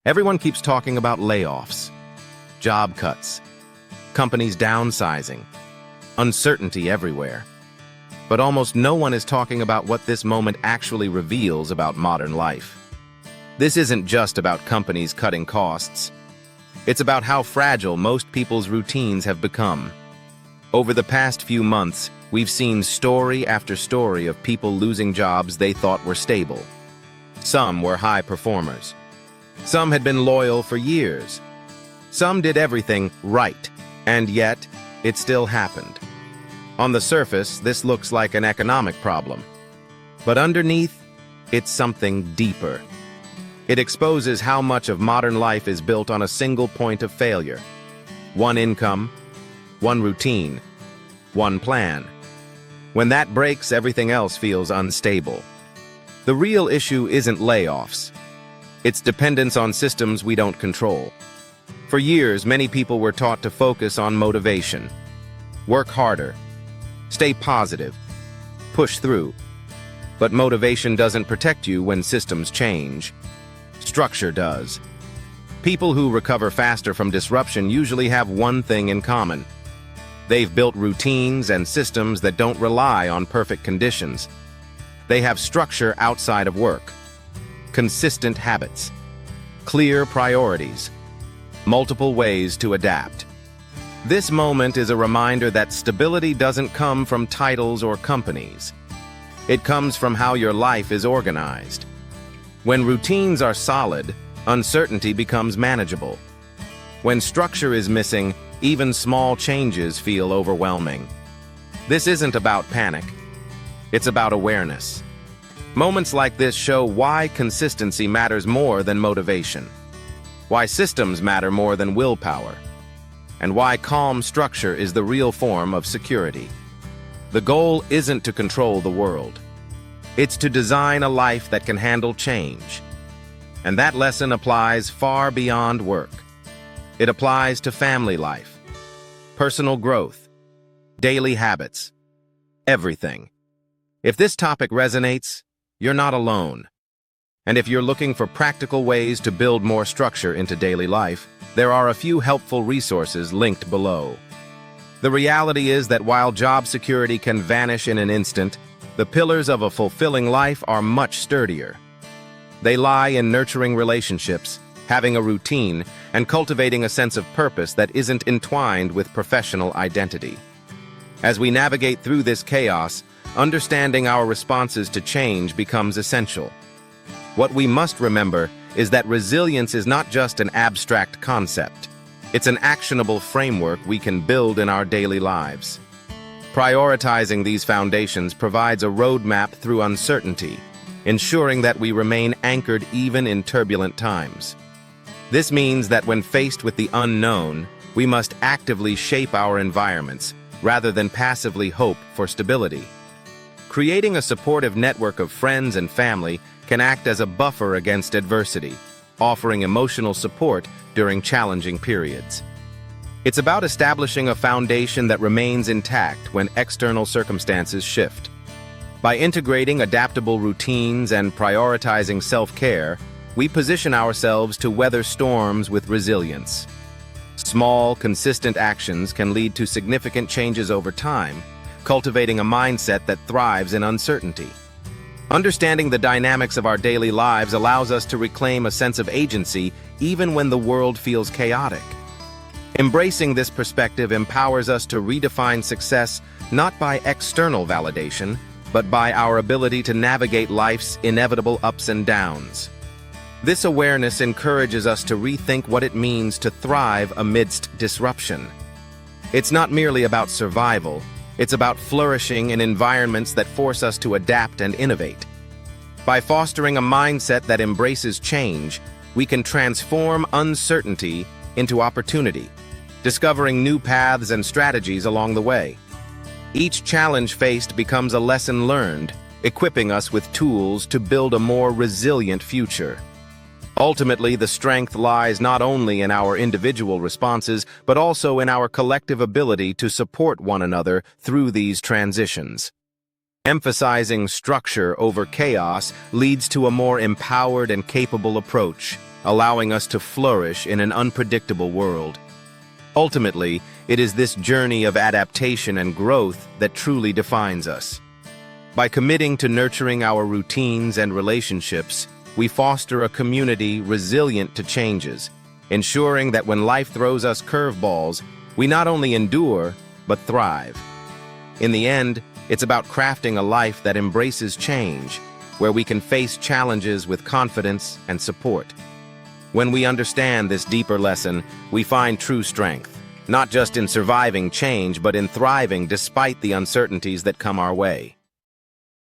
Everyone keeps talking about layoffs, job cuts, companies downsizing, uncertainty everywhere. But almost no one is talking about what this moment actually reveals about modern life. This isn't just about companies cutting costs. It's about how fragile most people's routines have become. Over the past few months, we've seen story after story of people losing jobs they thought were stable. Some were high performers. Some had been loyal for years. Some did everything right, and yet it still happened. On the surface, this looks like an economic problem. But underneath, it's something deeper. It exposes how much of modern life is built on a single point of failure. One income, one routine, one plan. When that breaks, everything else feels unstable. The real issue isn't layoffs. It's dependence on systems we don't control. For years, many people were taught to focus on motivation. Work harder. Stay positive. Push through. But motivation doesn't protect you when systems change. Structure does. People who recover faster from disruption usually have one thing in common. They've built routines and systems that don't rely on perfect conditions. They have structure outside of work. Consistent habits. Clear priorities. Multiple ways to adapt. This moment is a reminder that stability doesn't come from titles or companies. It comes from how your life is organized. When routines are solid, uncertainty becomes manageable. When structure is missing, even small changes feel overwhelming. This isn't about panic. It's about awareness. Moments like this show why consistency matters more than motivation, why systems matter more than willpower, and why calm structure is the real form of security. The goal isn't to control the world. It's to design a life that can handle change. And that lesson applies far beyond work. It applies to family life, personal growth, daily habits, everything. If this topic resonates, you're not alone. And if you're looking for practical ways to build more structure into daily life, there are a few helpful resources linked below. The reality is that while job security can vanish in an instant, the pillars of a fulfilling life are much sturdier. They lie in nurturing relationships, having a routine, and cultivating a sense of purpose that isn't entwined with professional identity. As we navigate through this chaos, understanding our responses to change becomes essential. What we must remember is that resilience is not just an abstract concept. It's an actionable framework we can build in our daily lives. Prioritizing these foundations provides a roadmap through uncertainty, ensuring that we remain anchored even in turbulent times. This means that when faced with the unknown, we must actively shape our environments rather than passively hope for stability. Creating a supportive network of friends and family can act as a buffer against adversity, offering emotional support during challenging periods. It's about establishing a foundation that remains intact when external circumstances shift. By integrating adaptable routines and prioritizing self-care, we position ourselves to weather storms with resilience. Small, consistent actions can lead to significant changes over time, cultivating a mindset that thrives in uncertainty. Understanding the dynamics of our daily lives allows us to reclaim a sense of agency even when the world feels chaotic. Embracing this perspective empowers us to redefine success not by external validation, but by our ability to navigate life's inevitable ups and downs. This awareness encourages us to rethink what it means to thrive amidst disruption. It's not merely about survival, it's about flourishing in environments that force us to adapt and innovate. By fostering a mindset that embraces change, we can transform uncertainty into opportunity, discovering new paths and strategies along the way. Each challenge faced becomes a lesson learned, equipping us with tools to build a more resilient future. Ultimately, the strength lies not only in our individual responses, but also in our collective ability to support one another through these transitions. Emphasizing structure over chaos leads to a more empowered and capable approach, allowing us to flourish in an unpredictable world. Ultimately, it is this journey of adaptation and growth that truly defines us. By committing to nurturing our routines and relationships, we foster a community resilient to changes, ensuring that when life throws us curveballs, we not only endure, but thrive. In the end, it's about crafting a life that embraces change, where we can face challenges with confidence and support. When we understand this deeper lesson, we find true strength, not just in surviving change, but in thriving despite the uncertainties that come our way.